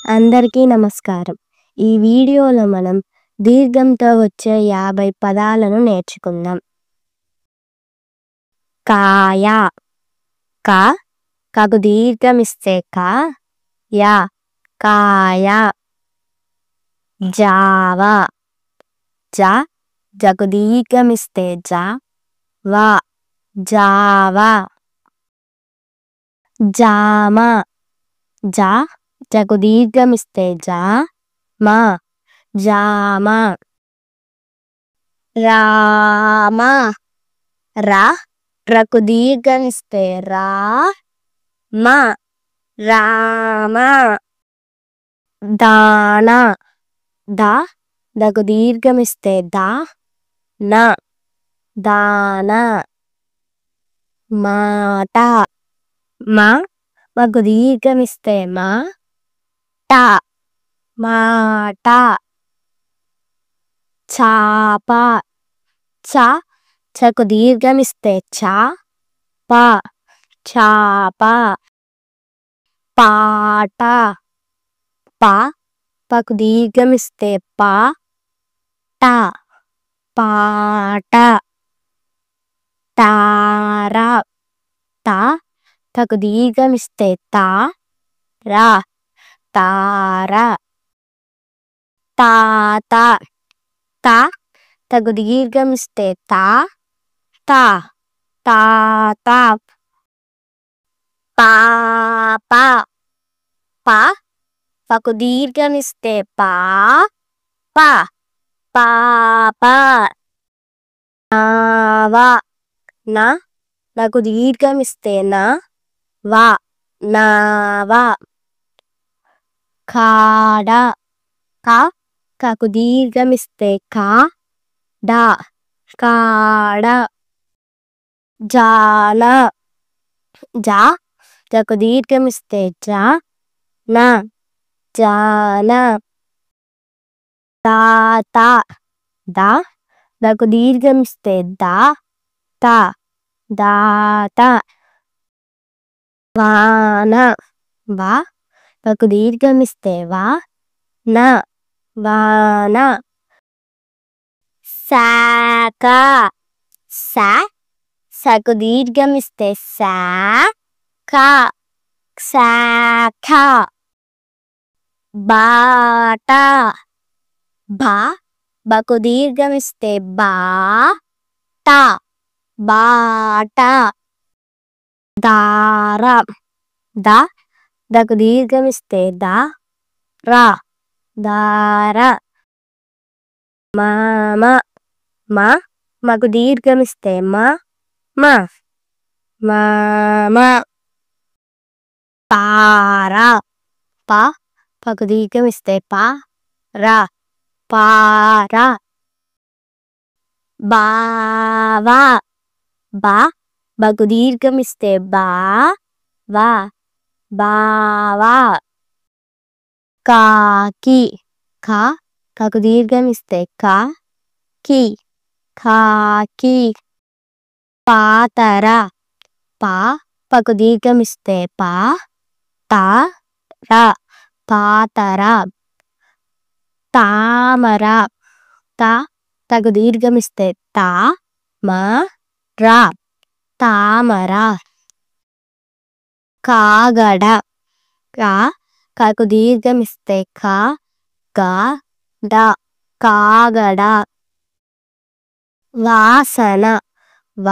అందరికీ నమస్కారం. ఈ వీడియోలో మనం దీర్ఘంతో వచ్చే 50 పదాలను నేర్చుకుందాం. కాయ, క, కకు దీర్ఘమిస్తే క, యా, కాయ. జావ, జ, జకు దీర్ఘమిస్తే జ, వ, జావ. జామ, జ, జకు దీర్ఘమిస్తే జ, మ, జామ. రామ, ర, రకు దీర్ఘమిస్తే రా, మ, రామ. దాన, ద, దకు దీర్ఘమిస్తే ద, న, దాన. మాట, మ, మకు దీర్ఘమిస్తే మ, ట, మాట. చాప, చ, చకు దీర్ఘమిస్తే చ, ప, చాప. పాట, ప, పకు దీర్ఘమిస్తే ప, ట, పాట. తార, త, తకు దీర్ఘమిస్తే త, ర, తార. తాత, త, తకు దీర్ఘమిస్తే త, త, తాత. పాప, ప, పకు దీర్ఘమిస్తే ప, ప, పాప. నావ, న, నాకు దీర్ఘమిస్తే న, వ, నావ. కాడ, క, కకు దీర్ఘమిస్తే క, డ, కాడ. జాన, జ, జకు దీర్ఘమిస్తే జ, న, జాన. తాత, ద, దకు దీర్ఘమిస్తే ద, త, దాత. వాన, వ, పకు దీర్ఘమిస్తే వ, న, వాన. శాఖ, స, సకు దీర్ఘమిస్తే సా, ఖ, శాఖ. బాట, భ, బకు దీర్ఘమిస్తే బా, ట, బాట. దార, ద, దకు దీర్ఘమిస్తే ద, ర, దార. మామ, మ, మకు దీర్ఘమిస్తే మ, మ, మామ. పార, ప, పకు దీర్ఘమిస్తే ప, ర, పార. బావ, బ, బకు దీర్ఘమిస్తే బా, వ, బావ. కాకి, ఖ, కకు దీర్ఘమిస్తే క, కి, కాకి. పాతర, ప, పకు దీర్ఘమిస్తే ప, త, ర, పాతర. తామర, త, తకు దీర్ఘమిస్తే త, మ, ర, తామర. కాగడ, క, కకు దీర్ఘమిస్తే క, గ, డ, కాగడ. వాసన, వ,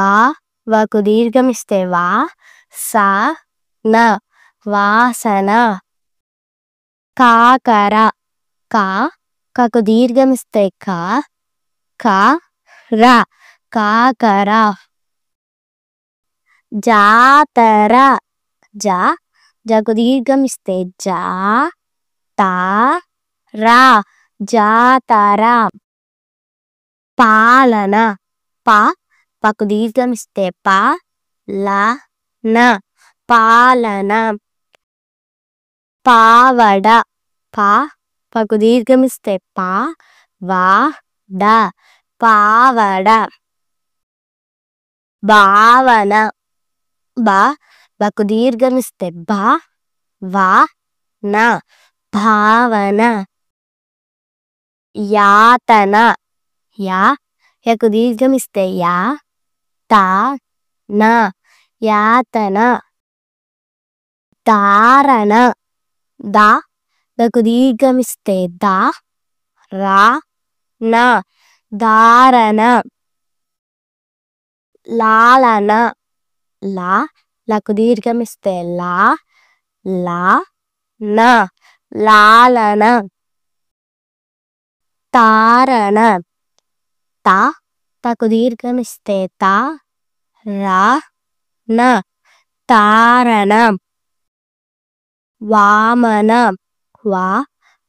వకు దీర్ఘమిస్తే వ, స, న, వాసన. కాకర, క, కకు దీర్ఘమిస్తే క, క, ర, కాకర. జాతర, జ, జకు దీర్ఘమిస్తే జ, త, ర, జాతర. పాలన, ప, పకు దీర్ఘమిస్తే ప, ల, న, పాలన. పావడ, ప, పకు దీర్ఘమిస్తే ప, వ, డ, పావడ. భావన, బ, బకు దీర్ఘమిస్తే బ, వ, న, భావన. యాతన. యకు దీర్ఘం ఇస్తే యా. తా నా యాతన. ధారణ. లకు దీర్ఘం ఇస్తే దా. రా నా ధారణ. లాలన. లకు దీర్ఘం ఇస్తే లా. లా నా లాలన. తారణ. తకు దీర్ఘం ఇస్తే తా. రా నా తారణ. వామన.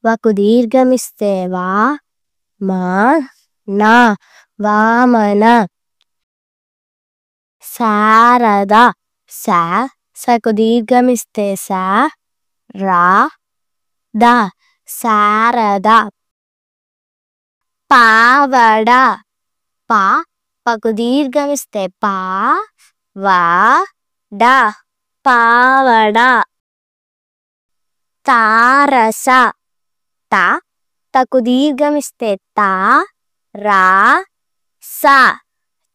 వకు దీర్ఘం ఇస్తే వా. మా నా వామన. శారద. సకు దీర్ఘం ఇస్తే సా. రా ద శారద. పావడ. పకు దీర్ఘం ఇస్తే పా. వా డ పావడ. తారస. తకు దీర్ఘం ఇస్తే తా. రా స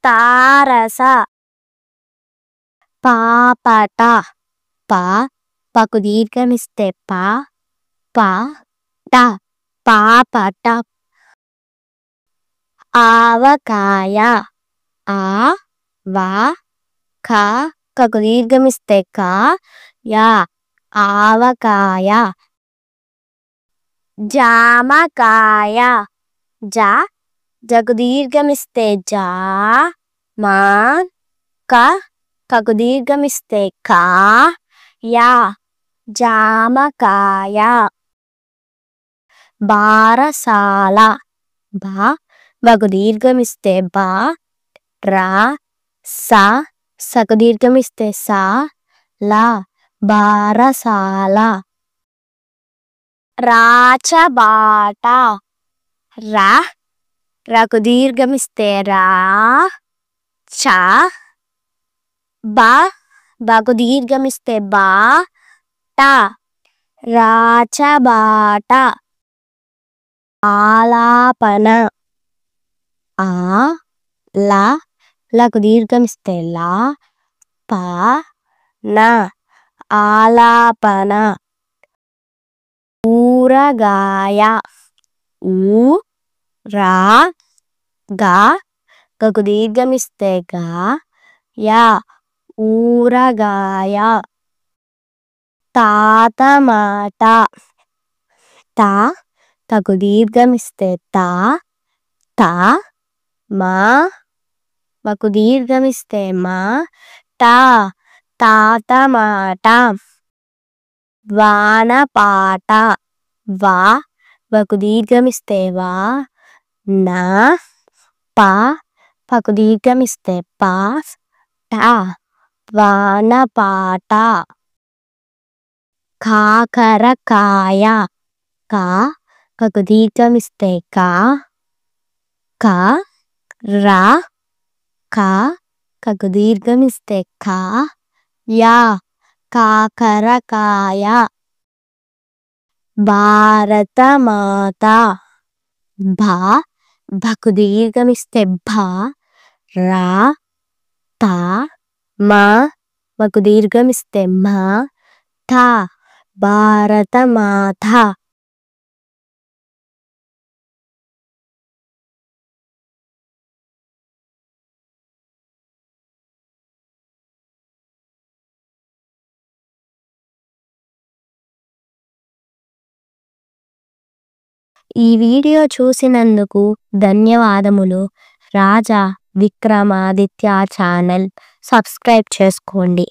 తారస. పాపట. పకు దీర్ఘం ఇస్తే పా. పా ట పాపట. ఆవకాయ. వా కకు దీర్ఘం ఇస్తే కా. యా ఆవకాయ. జామకాయ. జకు దీర్ఘం ఇస్తే జా. మా కకు దీర్ఘం ఇస్తే కా. యా జామకాయ. బారసాల. వకు దీర్ఘం ఇస్తే బా. రా సకు దీర్ఘం ఇస్తే సా. లా బారసాల. రాచబాట. రకు దీర్ఘం ఇస్తే రా. చ బకు దీర్ఘం ఇస్తే బా. ట రాచబాట. ఆలాపన. లకు దీర్ఘం ఇస్తే లా. పా నా ఆలాపన. ఊరగాయ. రా గకు దీర్ఘం ఇస్తే గా. యా ఊరగాయ. తాతమాట. తకు దీర్ఘం ఇస్తే తా. తా మా వకు దీర్ఘం ఇస్తే మా. తాతమాట. వానపాట. వకు దీర్ఘం ఇస్తే వా. నా పకు దీర్ఘం ఇస్తే పా. వానపాట. కాకరకాయ. కకు దీర్ఘం ఇస్తే కా. రా కకు దీర్ఘం ఇస్తే కా. యా కాకరకాయ. భారతమాత. భకు దీర్ఘం ఇస్తే భా. రా తా మా వకు దీర్ఘం ఇస్తే మా. థా భారతమాత. ఈ వీడియో చూసినందుకు ధన్యవాదములు. రాజా విక్రమాదిత్య ఛానల్ సబ్స్క్రైబ్ చేసుకోండి.